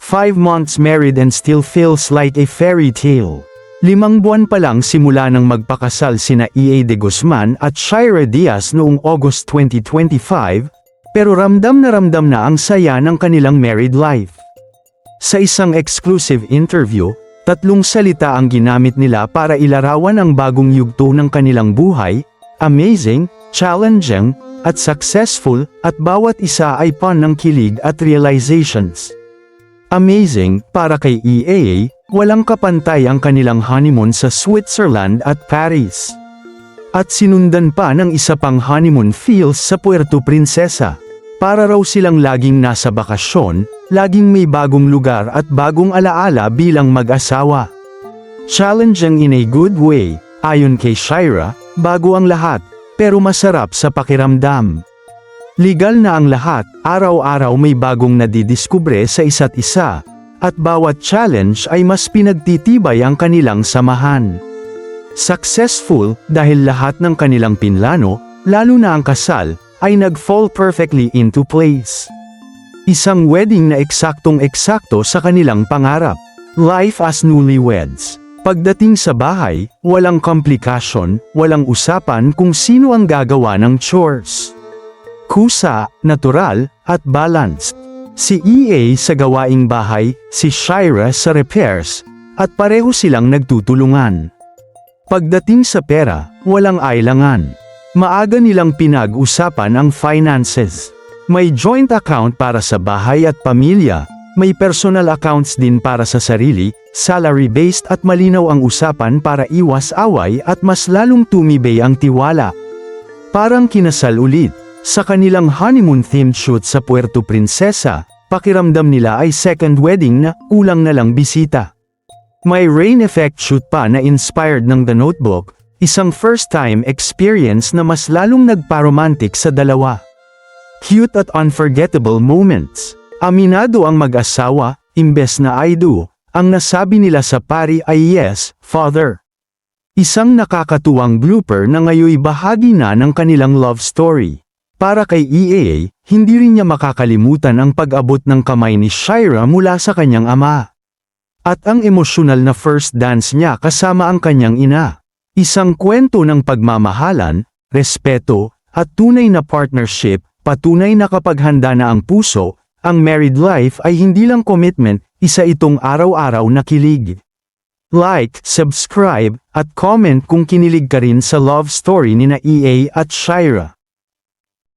5 months married and still feels like a fairy tale. 5 buwan pa lang simula nang magpakasal sina EA de Guzman at Shira Diaz noong August 2025, pero ramdam na ang saya ng kanilang married life. Sa isang exclusive interview, 3 salita ang ginamit nila para ilarawan ang bagong yugto ng kanilang buhay: amazing, challenging, at successful, at bawat isa ay pun ng kilig at realizations. Amazing, para kay EA, walang kapantay ang kanilang honeymoon sa Switzerland at Paris. At sinundan pa ng isa pang honeymoon feels sa Puerto Princesa. Para raw silang laging nasa bakasyon, laging may bagong lugar at bagong alaala bilang mag-asawa. Challenging in a good way, ayon kay Shira, bago ang lahat, pero masarap sa pakiramdam. Legal na ang lahat, araw-araw may bagong nadidiskubre sa isa't isa, at bawat challenge ay mas pinagtitibay ang kanilang samahan. Successful, dahil lahat ng kanilang pinlano, lalo na ang kasal, ay nag-fall perfectly into place. Isang wedding na eksaktong-eksakto sa kanilang pangarap. Life as newlyweds. Pagdating sa bahay, walang komplikasyon, walang usapan kung sino ang gagawa ng chores. Kusa, natural, at balanced. Si EA sa gawaing bahay, si Shira sa repairs, at pareho silang nagtutulungan. Pagdating sa pera, walang ailangan. Maaga nilang pinag-usapan ang finances. May joint account para sa bahay at pamilya, may personal accounts din para sa sarili, salary-based at malinaw ang usapan para iwas away at mas lalong tumibay ang tiwala. Parang kinasal ulit. Sa kanilang honeymoon-themed shoot sa Puerto Princesa, pakiramdam nila ay second wedding na kulang na lang bisita. May rain effect shoot pa na inspired ng The Notebook, isang first-time experience na mas lalong nagparomantic sa dalawa. Cute at unforgettable moments. Aminado ang mag-asawa, imbes na I do, ang nasabi nila sa pari ay yes, father. Isang nakakatuwang blooper na ngayoy bahagi na ng kanilang love story. Para kay EA, hindi rin niya makakalimutan ang pag-abot ng kamay ni Shira mula sa kanyang ama. At ang emosyonal na first dance niya kasama ang kanyang ina. Isang kwento ng pagmamahalan, respeto, at tunay na partnership, patunay na kapag handa na ang puso, ang married life ay hindi lang commitment, isa itong araw-araw na kilig. Like, subscribe, at comment kung kinilig ka rin sa love story nina EA at Shira.